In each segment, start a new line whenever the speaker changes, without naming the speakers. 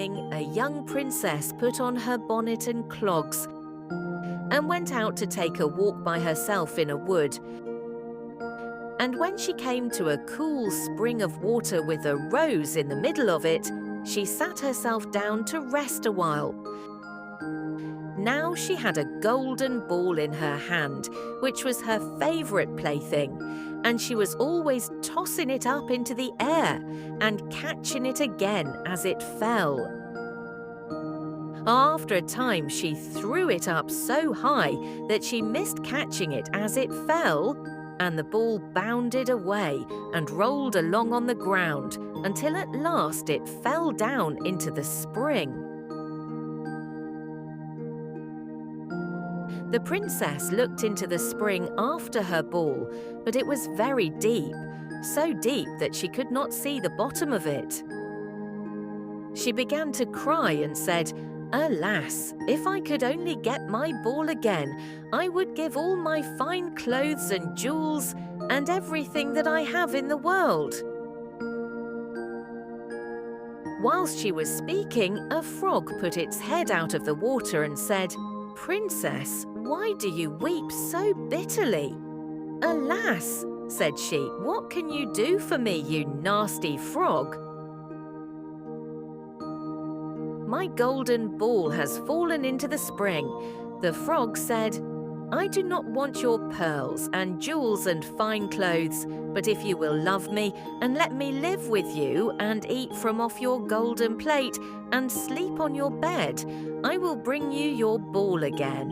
morning, a young princess put on her bonnet and clogs and went out to take a walk by herself in a wood. And when she came to a cool spring of water with a rose in the middle of it, she sat herself down to rest a while. Now she had a golden ball in her hand, which was her favourite plaything, and she was always tossing it up into the air and catching it again as it fell. After a time, she threw it up so high that she missed catching it as it fell, and the ball bounded away and rolled along on the ground until at last it fell down into the spring. The princess looked into the spring after her ball, but it was very deep, so deep that she could not see the bottom of it. She began to cry and said, "Alas, if I could only get my ball again, I would give all my fine clothes and jewels and everything that I have in the world." Whilst she was speaking, a frog put its head out of the water and said, "Princess, why do you weep so bitterly?" "Alas," said she, "what can you do for me, you nasty frog?" "My golden ball has fallen into the spring." The frog said, "I do not want your pearls and jewels and fine clothes, but if you will love me and let me live with you and eat from off your golden plate and sleep on your bed, I will bring you your ball again."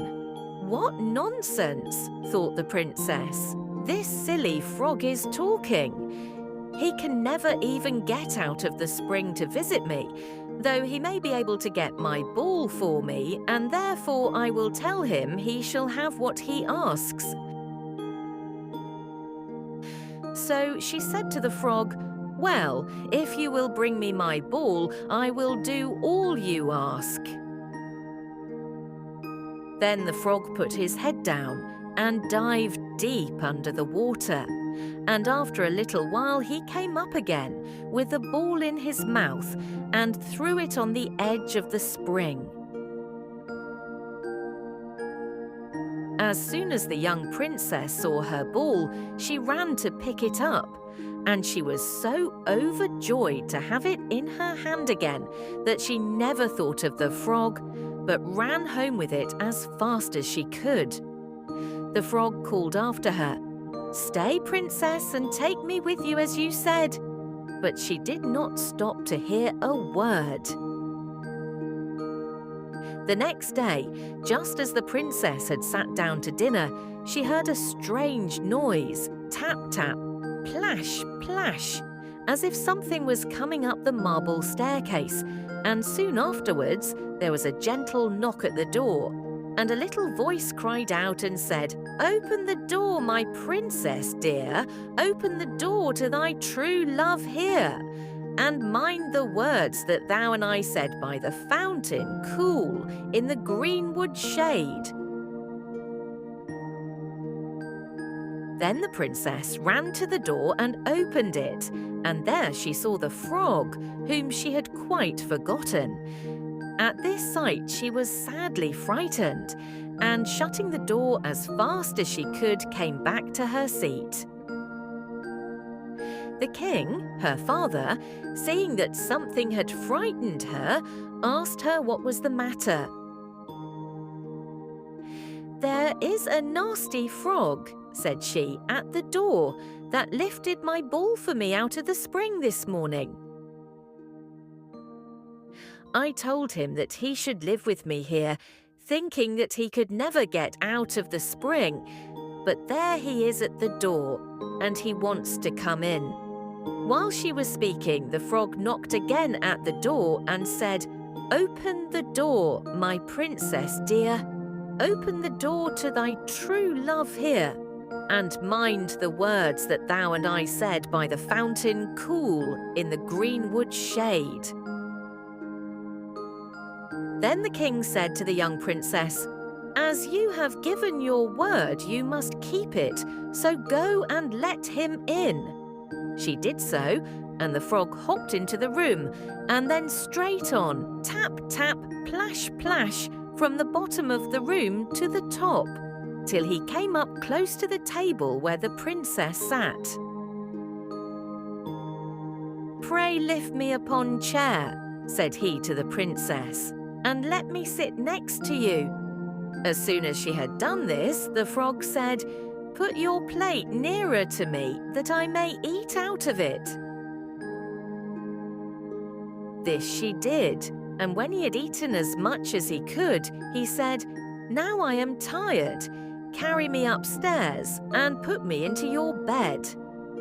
"What nonsense," thought the princess. "This silly frog is talking. He can never even get out of the spring to visit me, though he may be able to get my ball for me, and therefore I will tell him he shall have what he asks." So she said to the frog, "Well, if you will bring me my ball, I will do all you ask." Then the frog put his head down and dived deep under the water, and after a little while he came up again with the ball in his mouth and threw it on the edge of the spring. As soon as the young princess saw her ball, she ran to pick it up, and she was so overjoyed to have it in her hand again that she never thought of the frog, but ran home with it as fast as she could. The frog called after her, "Stay, princess, and take me with you as you said." But she did not stop to hear a word. The next day, just as the princess had sat down to dinner, she heard a strange noise, tap, tap, plash, plash, as if something was coming up the marble staircase, and soon afterwards there was a gentle knock at the door, and a little voice cried out and said, "Open the door, my princess dear, open the door to thy true love here, and mind the words that thou and I said by the fountain, cool, in the greenwood shade." Then the princess ran to the door and opened it, and there she saw the frog, whom she had quite forgotten. At this sight she was sadly frightened, and shutting the door as fast as she could, came back to her seat. The king, her father, seeing that something had frightened her, asked her what was the matter. "There is a nasty frog," said she, "at the door that lifted my ball for me out of the spring this morning. I told him that he should live with me here, thinking that he could never get out of the spring, but there he is at the door, and he wants to come in." While she was speaking, the frog knocked again at the door and said, "Open the door, my princess dear. Open the door to thy true love here, and mind the words that thou and I said by the fountain, cool, in the greenwood shade." Then the king said to the young princess, "As you have given your word, you must keep it, so go and let him in." She did so, and the frog hopped into the room, and then straight on, tap, tap, plash, plash, from the bottom of the room to the top, till he came up close to the table where the princess sat. "Pray lift me upon chair," said he to the princess, "and let me sit next to you." As soon as she had done this, the frog said, "Put your plate nearer to me, that I may eat out of it." This she did, and when he had eaten as much as he could, he said, "Now I am tired. Carry me upstairs and put me into your bed."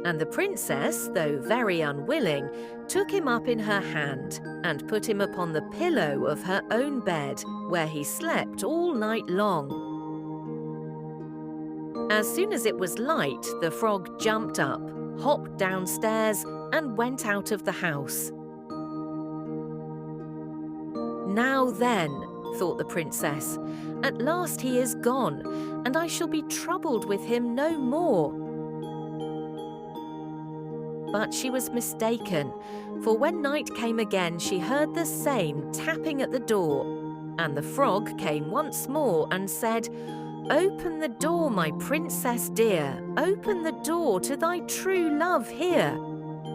And the princess, though very unwilling, took him up in her hand and put him upon the pillow of her own bed, where he slept all night long. As soon as it was light, the frog jumped up, hopped downstairs, and went out of the house. "Now then," thought the princess, "at last he is gone, and I shall be troubled with him no more." But she was mistaken, for when night came again, she heard the same tapping at the door, and the frog came once more and said, "Open the door, my princess dear, open the door to thy true love here,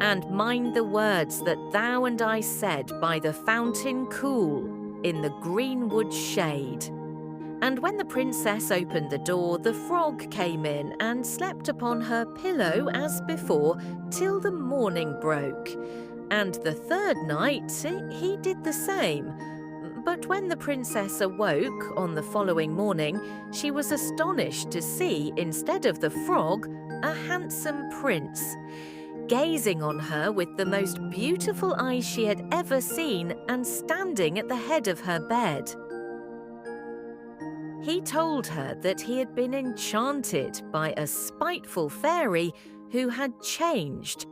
and mind the words that thou and I said by the fountain cool, in the greenwood shade." And when the princess opened the door, the frog came in and slept upon her pillow as before till the morning broke. And the third night he did the same. But when the princess awoke on the following morning, she was astonished to see, instead of the frog, a handsome prince, gazing on her with the most beautiful eyes she had ever seen, and standing at the head of her bed. He told her that he had been enchanted by a spiteful fairy who had changed